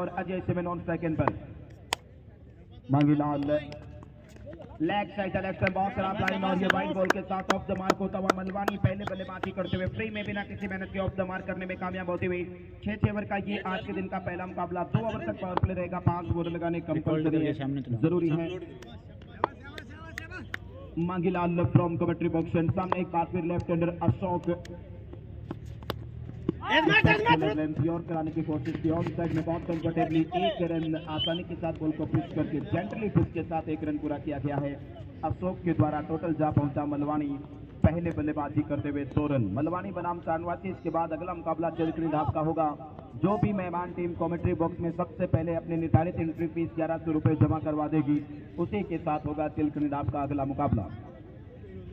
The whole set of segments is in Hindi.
और अजय सिमेन ऑन सेकंड पर। मांगीलाल लेग साइड सिलेक्शन, बहुत खराब लाइन और ये वाइड बॉल के साथ ऑफ द मार्क होता हुआ मलवानी पहले बल्लेबाजी करते हुए फ्री में बिना किसी मेहनत के ऑफ द मार्क करने में कामयाब होती हुई 6 ओवर का ये आज के दिन का पहला मुकाबला। 2 ओवर तक पावर प्ले रहेगा, 5 बोल लगाने कंपल्सरी है, जरूरी है। मांगीलाल फ्रॉम कमेंट्री बॉक्स सामने एक बार फिर लेफ्ट हैंडर अशोक प्योर कराने की कोशिश की, ऑन साइड में बहुत कंफर्टेबली 1 रन आसानी के साथ बॉल को पिच करके जेंटली पिच के साथ 1 रन पूरा किया गया है अशोक के द्वारा। टोटल जा पहुंचा मलवानी पहले बल्लेबाजी करते हुए 2 रन। मलवानी बनाम चारनवासी, इसके बाद अगला मुकाबला चिलकनी ढाब का होगा। जो भी मेहमान टीम कमेंट्री बॉक्स में सबसे पहले अपने निर्धारित एंट्री फीस 1100 रुपए जमा करवा देगी, उसी के साथ होगा चिलकनी ढाब का अगला मुकाबला।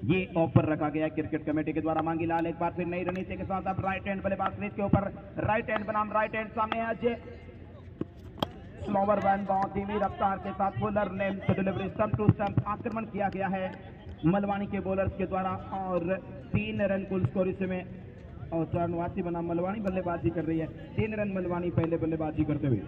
ये ऑफर रखा गया क्रिकेट कमेटी के द्वारा। मांगीलाल एक बार फिर नई रणनीति के साथ अब राइट हैंड बल्लेबाज क्रीज के ऊपर, राइट हैंड बनाम राइट हैंड सामने अजय स्लोवर वन, बहुत धीमी रफ्तार के साथ fuller name delivery, stump to stump आक्रमण किया गया है मलवानी के बॉलर्स के द्वारा और 3 रन कुल स्कोर इसमें। और चारनवासी बनाम मलवानी बल्लेबाजी कर रही है, 3 रन मलवानी पहले बल्लेबाजी करते हुए।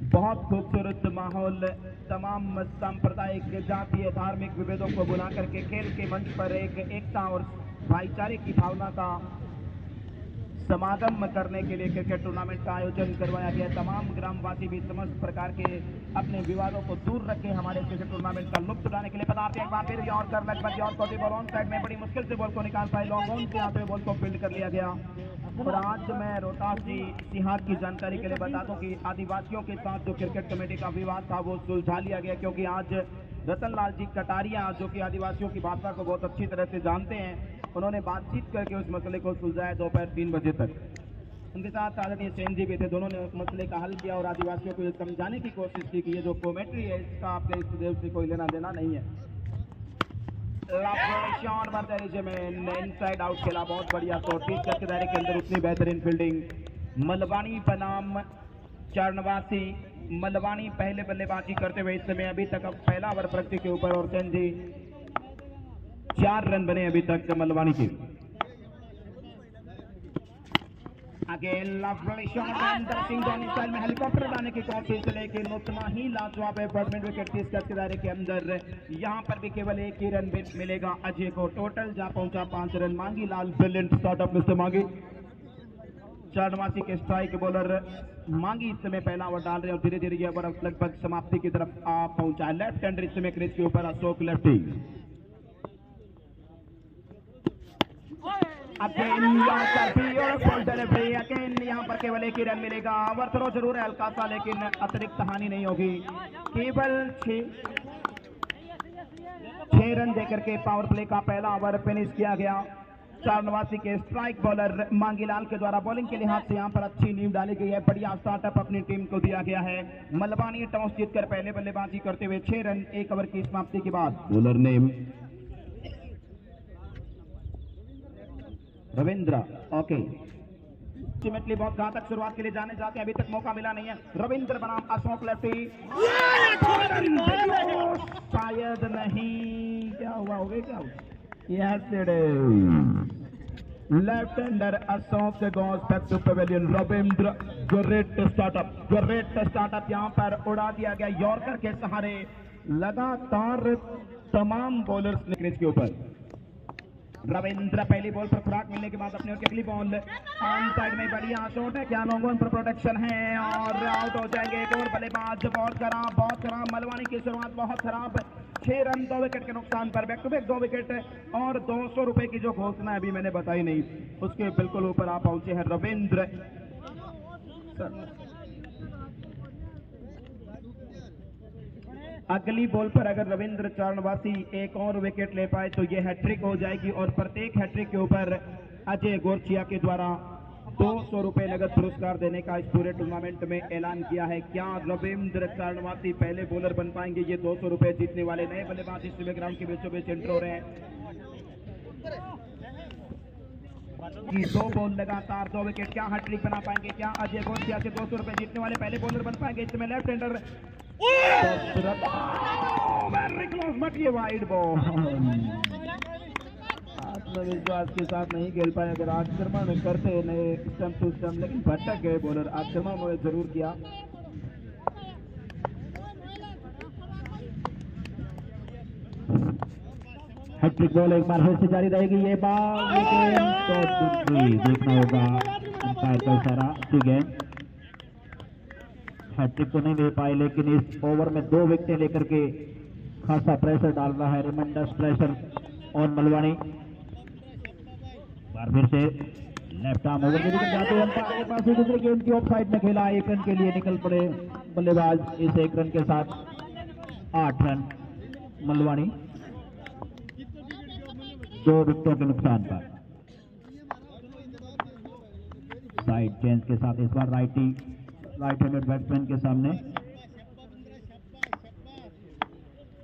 बहुत खूबसूरत माहौल, तमाम सांप्रदायिक जातीय धार्मिक विभेदों को बुला करके खेल के मंच पर एक एकता और भाईचारे की भावना का समागम करने के लिए क्रिकेट टूर्नामेंट का आयोजन करवाया गया। तमाम ग्रामवासी भी समस्त प्रकार के अपने विवादों को दूर रखे हमारे क्रिकेट टूर्नामेंट का लुत्फ उठाने के लिए पधारते हैं। एक बार फिर यॉर्कर लगभग यॉर्कर बॉल ऑन साइड में बड़ी मुश्किल से बॉल को निकाल पाए, लॉन्ग ऑन से आते हुए बॉल को फील्ड कर लिया गया। और आज मैं रोहतास जी सिहार की जानकारी के लिए बता दूं कि आदिवासियों के साथ जो क्रिकेट कमेटी का विवाद था वो सुलझा लिया गया, क्योंकि आज रतनलाल जी कटारिया जो कि आदिवासियों की भाषा को बहुत अच्छी तरह से जानते हैं, उन्होंने बातचीत करके उस मसले को सुलझाया दोपहर 3 बजे तक। उनके साथ आदरणीय सेन जी भी थे, दोनों ने उस मसले का हल किया और आदिवासियों को ये समझाने की कोशिश की कि ये जो कमेंट्री है इसका आपके इस देव से कोई लेना देना नहीं है। इनसाइड आउट खेला, बहुत बढ़िया। तो 30 के दायरे के अंदर उतनी बेहतरीन फील्डिंग। मलवानी बनाम चारनवासी, मलवानी पहले बल्लेबाजी करते हुए इस समय अभी तक अब पहला ओवर प्रगति के ऊपर और सेन जी 4 रन बने अभी तक मलवानी के। अगेन लवली शॉट, अंदर सिंह धोनी स्टाइल में हेलीकॉप्टर लाने की कोशिश, लेकिन उतना ही लाजवाब है बैट्समैन विकेट 30 गज के दायरे के अंदर। यहां पर भी केवल 1 ही रन मिलेगा अजय को। टोटल जा पहुंचा 5 run. Mangilal brilliant startup mister मांगी। चारनवासी के स्ट्राइक बॉलर मांगी इस समय पहला ओवर डाल रहे हैं और धीरे धीरे ये ओवर लगभग समाप्ति की तरफ आ पहुंचा है। लेफ्ट हैंडर इस समय क्रीज के ऊपर अशोक लेफ्टी। यहाँ पर केवल 1 ही रन मिलेगा। ओवर थ्रो जरूर है हल्का सा, लेकिन अतिरिक्त हानि नहीं होगी। केवल 6 रन देकर के पावर प्ले का पहला ओवर फिनिश किया गया। चारनवासी के स्ट्राइक बॉलर मांगीलाल के द्वारा बॉलिंग के लिहाज से यहाँ पर अच्छी नींव डाली गई है, बढ़िया स्टार्टअप अपनी टीम को दिया गया है। मलवानी टॉस जीतकर पहले बल्लेबाजी करते हुए 6 रन 1 ओवर की समाप्ति के बाद। Bowler name Ravindra. Okay, ultimately बहुत घातक शुरुआत के लिए जाने जाते अभी तक मौका मिला नहीं है। रविंद्र बनाम अशोक लेफ्टी, शायद नहीं, क्या हुआ, हो गया क्या? Yes it is. Left hander Ashok goes back to pavilion. Ravindra great startup यहां पर उड़ा दिया गया यॉर्कर के सहारे। लगातार तमाम बॉलर्स ने क्रीज के ऊपर। रविंद्र पहली बॉल पर खुराक मिलने के बाद अपने अगली बॉल ऑन साइड में बढ़िया शॉट है, क्या लॉन्ग ऑन पर प्रोटेक्शन है और आउट हो जाएंगे। एक और बल्लेबाज, बहुत खराब। मलवानी की शुरुआत बहुत खराब। 6 रन 2 विकेट के नुकसान पर, बैक टू बैक 2 विकेट और 200 रुपए की जो घोषणा अभी मैंने बताई नहीं, उसके बिल्कुल ऊपर आप पहुंचे हैं रविंद्र। अगली बॉल पर अगर रविंद्र चारनवासी एक और विकेट ले पाए तो यह हैट्रिक हो जाएगी और प्रत्येक हैट्रिक के ऊपर अजय गोरचिया के द्वारा 200 रुपए नगद पुरस्कार देने का इस पूरे टूर्नामेंट में ऐलान किया है। क्या रविंद्र चारनवासी पहले बॉलर बन पाएंगे ये 200 रुपए जीतने वाले? नए बल्लेबाज इस ग्राउंड के बीचों बीच एंटर हो रहे हैं। 2 बॉल लगातार 2 विकेट, क्या हैट्रिक बना पाएंगे? क्या अजय गोरचिया से 200 रुपए जीतने वाले पहले बॉलर बन पाएंगे? इसमें left hander very close, but ये वाइड बॉल आत्मविश्वास के साथ नहीं खेल पाए। अगर आक्रमण करते नए स्टंप टू स्टंप, लेकिन भटक गए बॉलर। आक्रमण जरूर किया। हैट्रिक बॉल एक बार फिर से जारी रहेगी। ये बॉल देखना होगा अंपायर का इशारा। ठीक है, हैट्रिक तो नहीं दे पाए, लेकिन इस ओवर में 2 विकेटें लेकर के खासा प्रेशर डाल रहा है रिमेंडर्स प्रेशर और मलवानी। बार फिर से लेफ्ट आर्म ओवर के विकेट जाते हैं। अंपायर के पास दूसरे गेंद की ऑफ साइड में खेला। 1 रन के लिए निकल पड़े बल्लेबाज। इस 1 रन के साथ 8 रन मलवानी 2 विकेटों के नुकसान पर। साइड चेंज के साथ इस बार राइट हैंडेड बैट्समैन के सामने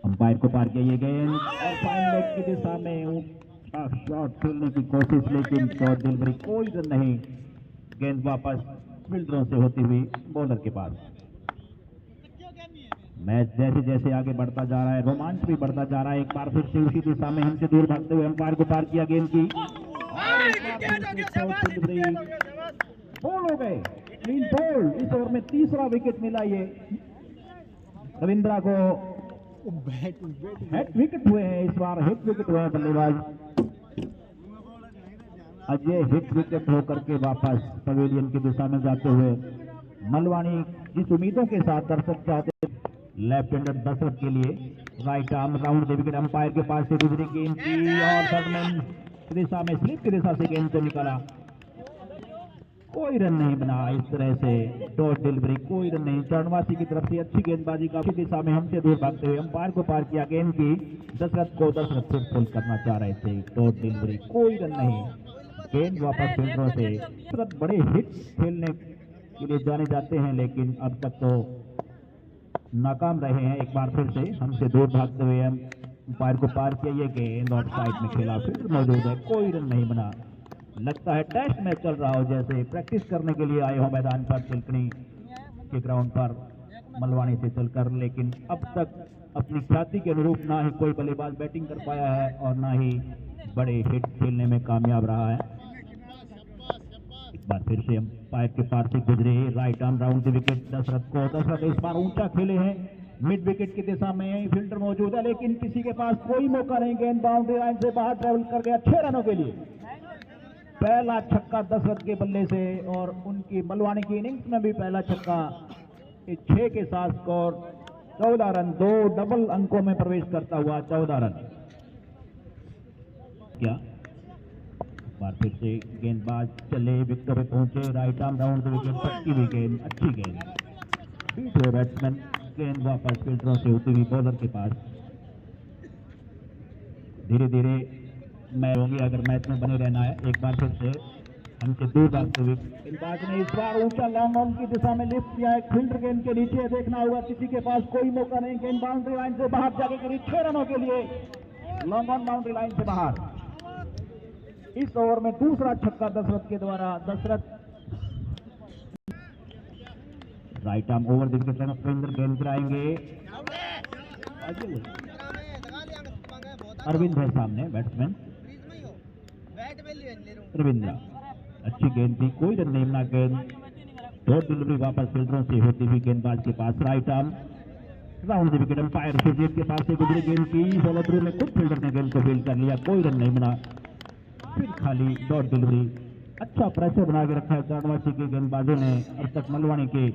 अंपायर को पार किया ये गेंद और फाइन लेग की दिशा में शॉट खेलने की कोशिश, लेकिन शॉट डिलीवरी, कोई रन नहीं। गेंद वापस फील्डरों से होती हुई बॉलर के पास। मैच जैसे जैसे आगे बढ़ता जा रहा है, रोमांच भी बढ़ता जा रहा है। एक बार फिर से उसी दिशा में हमसे दूर भागते हुए अंपायर को पार किया गेंद की बॉल हो गए। Clean ball. इस ओवर में तीसरा विकेट मिला। ये रविंद्रा को हेड विकेट हुए हैं। इस बार हिट विकेट हुए हैं बल्लेबाज अजय। हिट विकेट होकर के वापस पवेलियन की दिशा में जाते हुए मलवानी जिस उम्मीदों के साथ दर्शक चाहते लेफ्ट हैंडर दशरथ के लिए राइट आर्म राउंड दे विकेट अंपायर के पास से दूसरी गेंद की और थर्डमैन की दिशा में स्लिप की दिशा से गेंद को निकाला। कोई रन नहीं बना। इस तरह से डॉट डिलीवरी, कोई रन नहीं। चरणवासी की तरफ से अच्छी गेंदबाजी का दिशा में हमसे दूर भागते हुए अंपायर को पार किया गेंद की। दशरथ फिर फुल करना चाह रहे थे। डॉट डिलीवरी, कोई रन नहीं। गेंद वापस फील्डरों से। दशरथ बड़े हिट खेलने के लिए जाने जाते हैं, लेकिन अब तक तो नाकाम रहे हैं। एक बार फिर से हमसे दूर भागते हुए अंपायर को पार किया ये गेंद ऑफ साइड में खेला। फिर मौजूद है, कोई रन नहीं बना। लगता है टेस्ट मैच चल रहा हो, जैसे प्रैक्टिस करने के लिए आए हो मैदान पर तिलकनी के ग्राउंड पर मलवानी से चलकर, लेकिन अब तक अपनी ख्याति के अनुरूप ना ही कोई बल्लेबाज बैटिंग कर पाया है और ना ही बड़े हिट खेलने में कामयाब रहा है। एक बार फिर से अंपायर के पार से गुजरे right arm round the wicket Dashrath को। दशरथ इस बार ऊंचा खेले हैं। मिड विकेट की दिशा में फील्डर मौजूद है, लेकिन किसी के पास कोई मौका नहीं। गेंद बाउंड्री लाइन से बाहर ट्रेवल कर गया 6 रनों के लिए। पहला छक्का दशरथ के बल्ले से और उनकी मलवानी की इनिंग्स में भी पहला छक्का। 6 के साथ स्कोर 14 रन। 2 डबल अंकों में प्रवेश करता हुआ 14 रन। क्या बार फिर से गेंदबाज चले, विकेट पे पहुंचे, राइट आर्म राउंड विकेट, पटकी हुई गेंद, अच्छी गेंद, बीट हुए बैट्समैन। गेंद वापस फील्डरों से होती हुई बॉलर के पास। धीरे धीरे मैच होगी अगर मैच में बने रहना है। एक बार फिर से हमसे दूर भागते हुए गेंदबाज ने इस बार ऊंचा लॉन्ग ऑन की दिशा में लिफ्ट किया है। फील्डर गेंद के नीचे देखना होगा, किसी के पास कोई मौका नहीं। गेंद बाउंड्री लाइन से बाहर जाके करीब 6 रनों के लिए लॉन्ग ऑन बाउंड्री लाइन से बाहर। इस ओवर में दूसरा छक्का दशरथ के द्वारा। Dashrath right arm over wicket Surendra गेंद गिराएंगे। अरविंद है सामने बैट्समैन रविंद्रा। अच्छी गेंद थी, कोई रन नहीं बना। गेंद डॉट डिलीवरी वापस फील्डरों से होती हुई गेंदबाज के पास right arm round wicket umpire Sujit के पास से गुजरी गेंद की फॉलो थ्रू में खुद फील्डर ने गेंद को फील्ड कर लिया। कोई रन नहीं बना। फिर खाली डॉट डिलीवरी। अच्छा प्रेशर बना के रखा है चरणवासी के गेंदबाजों ने। अब तक मलवानी के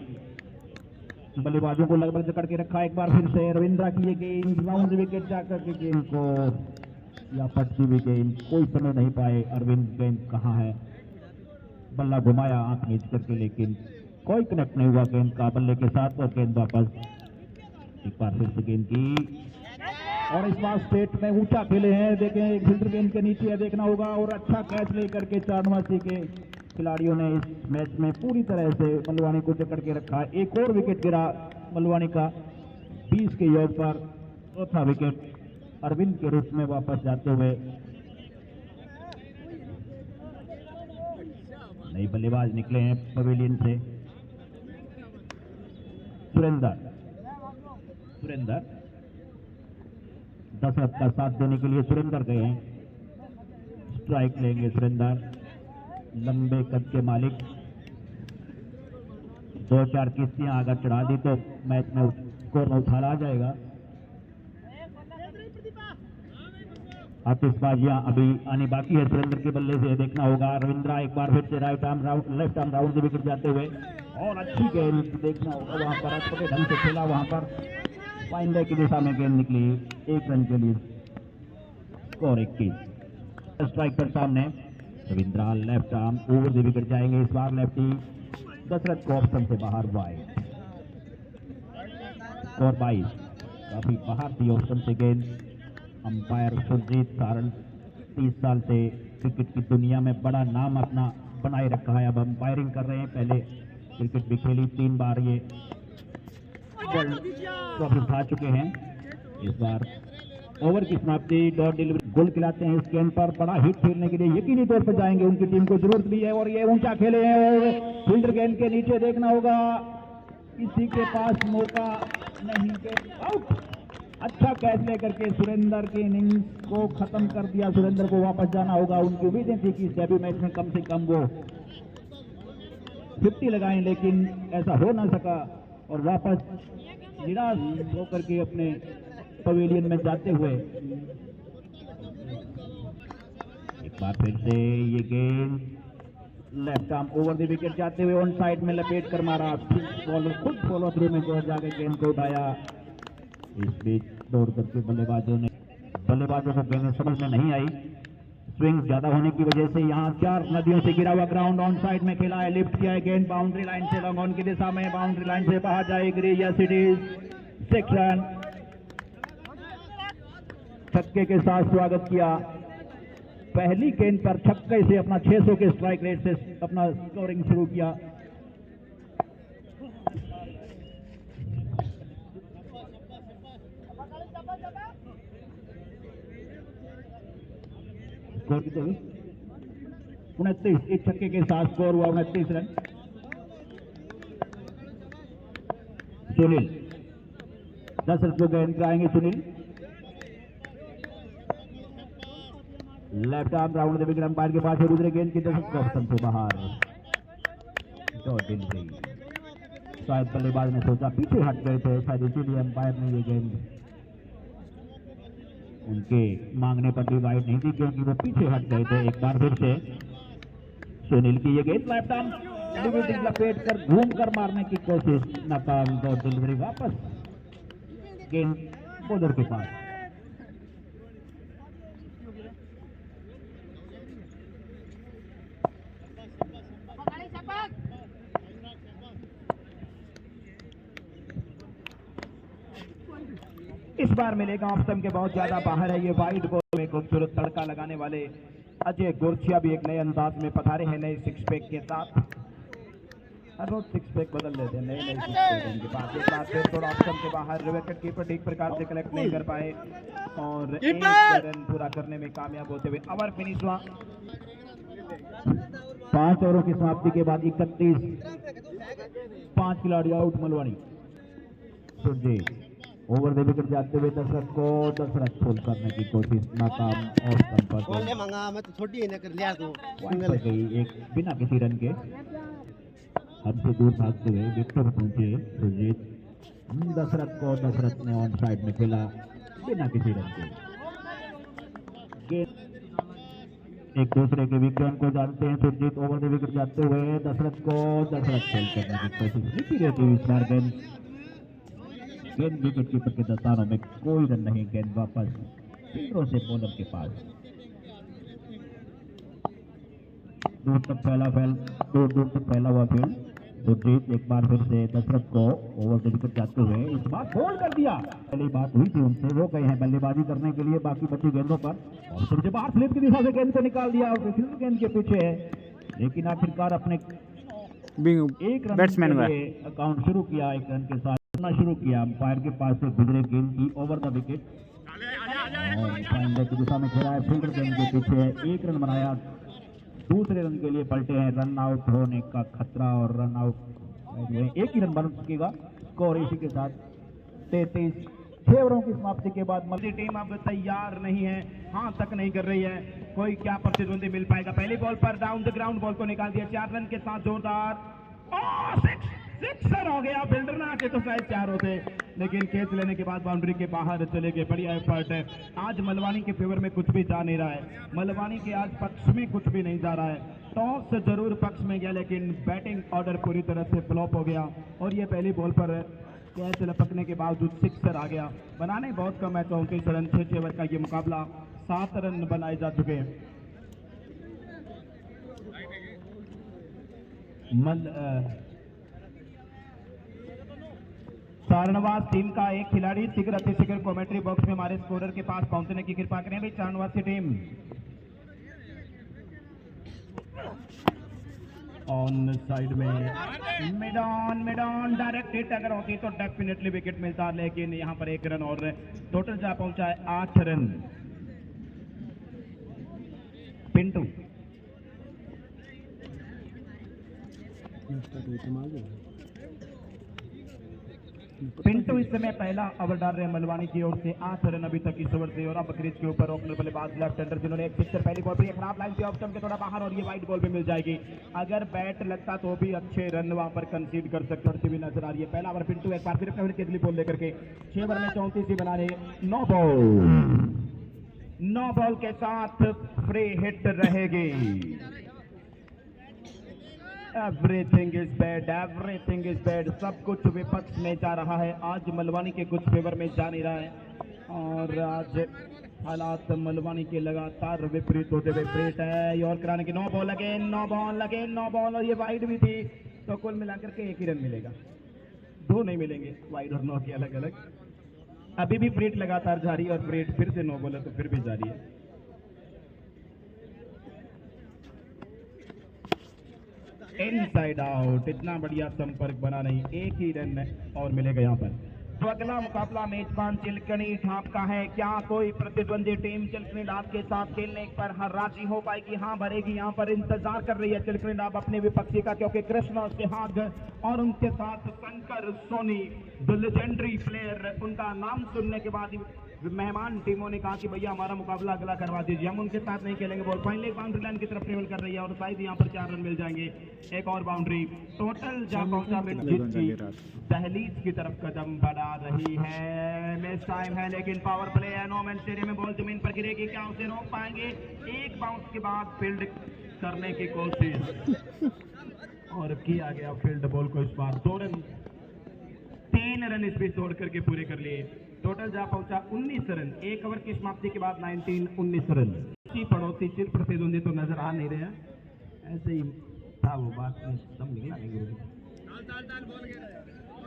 बल्लेबाजों को लगभग जकड़ के रखा। एक बार फिर से रविंद्रा की ये गेंद राउंड विकेट जाकर के गेंद को या पटकी हुई गेंद, कोई समझ नहीं पाए अरविंद गेंद कहाँ है। बल्ला घुमाया आंख मीच करके, लेकिन कोई कनेक्ट नहीं हुआ गेंद का बल्ले के साथ और गेंद वापस। एक बार फिर से गेंद की और इस बार स्टेट में ऊंचा खेले हैं। देखें फील्डर गेंद के नीचे है, देखना होगा। और अच्छा कैच लेकर के चरणवासी के खिलाड़ियों ने इस मैच में पूरी तरह से मलवानी को जकड़ के रखा। एक और विकेट गिरा मलवानी का 20 के योग पर। चौथा विकेट अरविंद के रूप में वापस जाते हुए नई बल्लेबाज निकले हैं पवेलियन से। सुरेंद्र दशरथ का साथ देने के लिए सुरेंद्र गए हैं। स्ट्राइक लेंगे सुरेंद्र, लंबे कद के मालिक। 2-4 किस्तियां अगर चढ़ा दी तो मैच में स्कोर में उछाल आ जाएगा। आतिशबाजियां अभी आनी बाकी है सुरेंद्र के बल्ले से, देखना होगा। रविंद्रा एक बार फिर से right arm round left arm round से विकेट जाते हुए, और अच्छी गेंद देखना होगा वहां पर, अच्छे ढंग से खेला वहां पर, फाइनल की दिशा में गेंद निकली 1 रन के लिए, स्कोर 21। स्ट्राइक पर सामने रविंद्रा लेफ्ट आर्म ओवर से विकेट जाएंगे इस बार लेफ्टी। दशरथ को ऑप्शन से बाहर वाइड, स्कोर 22। काफी बाहर थी ऑप्शन से गेंद। अंपायर सुरजीत सारण 30 साल से क्रिकेट की दुनिया में बड़ा नाम अपना बनाए रखा है, अब अंपायरिंग कर रहे हैं। पहले क्रिकेट भी खेली, 3 बार ये वर्ल्ड ट्रॉफी उठा चुके हैं। इस बार ओवर की समाप्ति, डॉट डिलीवरी, गोल खिलाते हैं इस गेंद पर। बड़ा हिट खेलने के लिए यकीनी तौर पर जाएंगे, उनकी टीम को जरूरत भी है, और ये ऊंचा खेले हैं और फील्डर गेंद के नीचे, देखना होगा किसी के पास मौका नहीं के आउट। अच्छा कैच लेकर के सुरेंद्र की इनिंग्स को खत्म कर दिया। सुरेंद्र को वापस जाना होगा, उनकी उम्मीदें थी कि डेब्यू मैच में कम से कम वो 50 लगाएं, लेकिन ऐसा हो ना सका और वापस निराश होकर के अपने पवेलियन में जाते हुए एक बार फिर से ये गेंद left arm over the wicket जाते हुए ऑन साइड में लपेट कर मारा। बॉलर खुद फॉलो थ्रू में जाकर गेंद को उठाया। इस बीच दौड़ करके बल्लेबाजों को गेंद समझ में नहीं आई, स्विंग ज्यादा होने की वजह से। यहाँ 4 नदियों से गिरा हुआ ग्राउंड, ऑन साइड में खेला है, लिफ्ट किया है गेंद, बाउंड्री लाइन से लॉन्ग ऑन की दिशा में, बाउंड्री लाइन से बाहर जाएगी। Yes it is 6 run. छक्के के साथ स्वागत किया, पहली गेंद पर छक्के से अपना 600 के स्ट्राइक रेट से अपना स्कोरिंग शुरू किया। स्कोर कितने हुए? 29। एक छक्के के साथ स्कोर हुआ 29 रन। सुनील 10 रन को गेंद कराएंगे। Sunil left arm round wicket, umpire के पास रुद्र गेंद की तरफ ऑप्शन से बाहर, डॉट डिलीवरी। शायद बल्लेबाज ने सोचा पीछे हट गए थे, शायद इसीलिए अंपायर ने ये गेंद उनके मांगने पर डिवाइड नहीं थी, क्योंकि वो पीछे हट गए थे। एक बार फिर से सुनील की ये गेंद लेफ्ट आर्म लपेट कर घूम कर मारने की कोशिश, नाकाम। डॉट डिलीवरी, वापस गेंद बॉलर के पास। इस बार मिलेगा ऑफ स्टंप के बहुत ज्यादा बाहर है, ये वाइड बॉल में खूबसूरत तड़का लगाने वाले अजय गुरछिया भी एक नए अंदाज में पधारे हैं, नए 6 पैक के साथ। हर रोज 6 पैक बदल लेते हैं, नए 6 पैक इनके पास। एक बार फिर थोड़ा ऑफ स्टंप के बाहर, विकेट कीपर ठीक प्रकार से कलेक्ट नहीं कर पाए और 1 रन पूरा करने में कामयाब होते हुए ओवर फिनिश हुआ। 5 ओवरों की समाप्ति के बाद 31, 5 खिलाड़ी आउट। Malwani Surjit over the wicket जाते हुए दशरथ को 10 रन फुल करने की कोशिश, नाकाम। और गई एक बिना किसी रन के, हद से दूर भागते हुए विकेट पर पहुंचे सुरजीत। दशरथ ने ऑन साइड में खेला बिना किसी रन के। एक दूसरे के विकेट को जानते हैं। सुरजीत ओवर द विकेट जाते हुए दशरथ फेल करने की कोशिश नहीं रहती। इस बार गेंद विकेट कीपर के दस्तानों में, कोई रन नहीं। गेंद वापस फील्डरों से बॉलर के पास, दूर तक फैला हुआ फील्ड। सुरजीत एक बार फिर से दशरथ को ओवर द विकेट जाते हुए इस बार होल्ड कर दिया। पहली बात हुई थी उनसे, वो गए हैं बल्लेबाजी करने के लिए बाकी बची गेंदों पर, और फिर से बाहर स्लिप की दिशा से गेंद को निकाल दिया और फिर गेंद के पीछे है, लेकिन आखिरकार अपने 1 रन के लिए अकाउंट शुरू किया, 1 रन के साथ शुरू किया। अंपायर के पास से गुजरे गेंद की ओवर द विकेट और फाइनल की दिशा में खेला है, फील्डर गेंद के पीछे 1 रन बनाया। दूसरे रन के लिए पलटे हैं, रन आउट होने का खतरा और रन आउट 1 ही रन बन सकेगा। स्कोर इसी के साथ 33। 6 ओवरों की समाप्ति के बाद मल्टी टीम अब तैयार नहीं है, हाथ तक नहीं कर रही है। कोई क्या प्रतिद्वंदी मिल पाएगा। पहली बॉल पर डाउन द ग्राउंड बॉल को निकाल दिया 4 रन के साथ, जोरदार सिक्सर हो गया। बिल्डर ना आके तो शायद 4 होते, लेकिन कैच लेने के बाद बाउंड्री के बाहर चले गए। बढ़िया एफर्ट है। आज मलवानी के फेवर में कुछ भी जा नहीं रहा है, मलवानी के आज पक्ष में कुछ भी नहीं जा रहा है। टॉस जरूर पक्ष में गया, लेकिन बैटिंग ऑर्डर पूरी तरह से फ्लॉप हो गया और ये पहली बॉल पर कैच लपकने के बावजूद सिक्सर आ गया। बनाने बहुत कम है, 34 रन 6 ओवर का ये मुकाबला, 7 रन बनाए जा चुके हैं। शाहनवाज टीम का एक खिलाड़ी शीघ्र अतिशीघ्र कमेंट्री बॉक्स में हमारे स्कोरर के पास पहुंचने की कृपा करें भाई। शाहनवाज की टीम ऑन साइड में मिड ऑन डायरेक्ट हिट अगर होती तो डेफिनेटली विकेट मिलता, लेकिन यहां पर 1 रन और टोटल जा पहुंचा है 8 रन। पिंटू इस समय पहला ओवर डाल रहे हैं मलवानी की ओर से, 8 रन अभी तक इस ओवर से। और अब क्रीज के ऊपर ओपनर बल्लेबाज लेफ्ट हैंडर जिन्होंने एक सिक्सर पहली बॉल पर खराब लाइन से ऑफ स्टंप के थोड़ा बाहर और ये वाइड बॉल भी मिल जाएगी। अगर बैट लगता तो भी अच्छे रन वहां पर कंसीड कर सकते भी नजर आ रही है। पहला ओवर पिंटू एक बार फिर केजली बॉल लेकर के 6 ओवर में 34 ही बना रहे। 9 बॉल के साथ फ्री हिट रहेगी। एवरीथिंग इज बैड, सब कुछ विपक्ष में जा रहा है। आज मलवानी के कुछ फेवर में जा नहीं रहा है और आज हालात मलवानी के लगातार विपरीत होते हुए विपरीत है। और कराने की 9 बॉल और ये वाइड भी थी, तो कुल मिलाकर के 1 ही रन मिलेगा, 2 नहीं मिलेंगे। वाइड और 9 के अलग अलग। अभी भी फ्रीट लगातार जारी और फ्रीट फिर से 9 बॉल है तो फिर भी जारी है। इनसाइड आउट, इतना बढ़िया संपर्क बना नहीं, 1 ही रन और मिलेगा यहाँ पर। तो अगला मुकाबला मेजबान चिलकनी ढाब का है। क्या कोई प्रतिद्वंदी टीम चिलकनी ढाब के साथ खेलने पर हर राजी हो पाएगी? हाँ भरेगी। यहाँ पर इंतजार कर रही है चिलकनी ढाब अपने विपक्षी का, क्योंकि कृष्णा सिहाग और उनके साथ Shankar Soni the legendary player, उनका नाम सुनने के बाद मेहमान टीमों ने कहा कि भैया हमारा मुकाबला अगला करवा दीजिए, हम उनके साथ नहीं खेलेंगे। बॉल फाइनली बाउंड्री लाइन की तरफ ट्रेवल कर रही है और शायद यहाँ पर 4 रन मिल जाएंगे। एक और बाउंड्री, टोटल जा पहुंचा दहलीज की तरफ कदम बढ़ा रही है। मिस टाइम है लेकिन पावर प्ले है। नो मैन स्टेडियम में बॉल जमीन पर गिरेगी, क्या उसे रोक पाएंगे? एक बाउंस के बाद फील्ड करने की कोशिश और किया गया फील्ड बॉल को। इस बार 2 रन, 3 रन इस बीच तोड़ करके पूरे कर लिए। टोटल जा पहुंचा 19 रन। 1 ओवर की समाप्ति के बाद 19 रन। पड़ोसी चिर प्रतिद्वंदी तो नजर आ नहीं रहे हैं, ऐसे ही था वो बात में दम निकला नहीं गुरु।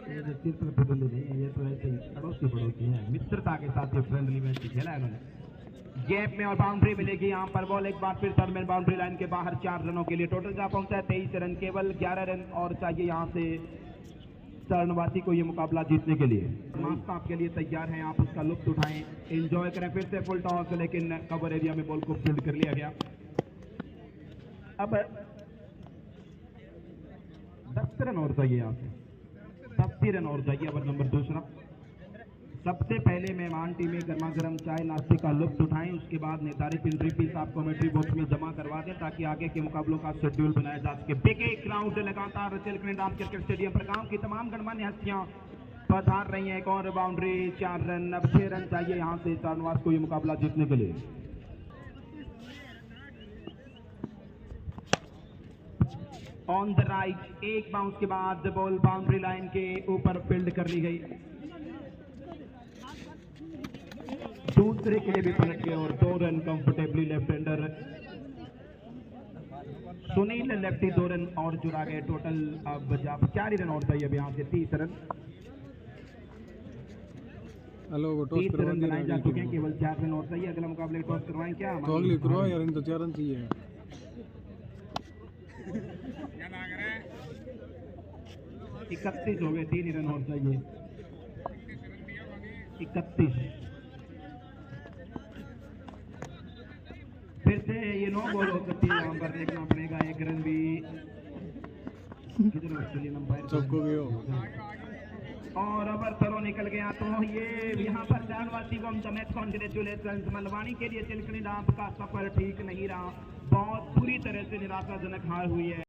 ये जो चिर प्रतिद्वंदी नहीं है, ये तो ऐसे ही पड़ोसी है, मित्रता के साथ ये फ्रेंडली मैच खेला है इन्होंने। गैप में और बाउंड्री मिलेगी यहाँ पर। बॉल एक बार फिर टर्मिनल बाउंड्री लाइन के बाहर 4 रनों के लिए। टोटल जा पहुंचा है 23 रन। केवल 11 रन और चाहिए यहाँ से शरणवासी को ये मुकाबला जीतने के लिए। मास्टर आपके लिए तैयार हैं, आप उसका लुत्फ उठाएं, एंजॉय करें। फिर से फुल टॉस, लेकिन कवर एरिया में बॉल को फील्ड कर लिया गया। अब 10 रन और चाहिए, यहाँ से 10 रन और चाहिए। Over number 2। सबसे पहले मेहमान टीमें गर्मा गर्म चाय नाश्ते का लुत्फ उठाएं, उसके बाद निर्धारित एंट्री फीस आप कमेंट्री बॉक्स में जमा करवा दें ताकि आगे के मुकाबलों का शेड्यूल बनाया जा सके। बिग क्राउड लगातार चिलकनी ढाब क्रिकेट स्टेडियम पर गांव की तमाम गणमान्य हस्तियां पधार रही हैं। एक और बाउंड्री, 4 रन। अब 6 रन चाहिए यहाँ से शाहनवाज को ये मुकाबला जीतने के लिए। ऑन द राइट, एक बाउंस के बाद बॉल बाउंड्री लाइन के ऊपर फील्ड कर ली गई। दूसरे के लिए भी पलट गए और 2 run comfortably. Left hander Sunil lefty 2 run और जुड़ा गए। टोटल अब 4 रन और चाहिए अब यहाँ से 30 रन। 30 रन बनाए जा चुके हैं, केवल 4 रन और चाहिए। अगला मुकाबले टॉस करवाएं क्या? तो अगली करवाओ यार, इन तो 4 रन चाहिए। 31 हो गए, 3 रन और चाहिए। 31 फिर से ये 9 बॉल हो सकती है, यहाँ पर देखना पड़ेगा। 1 रन भी किधर ऑस्ट्रेलियन अंपायर सबको गयो और ओवर थ्रो निकल गया। तो ये यहाँ पर जानवासी को हम मैच कॉन्ग्रेचुलेशन। मलवानी के लिए चिलकनी आपका सफर ठीक नहीं रहा, बहुत बुरी तरह से निराशाजनक हार हुई है।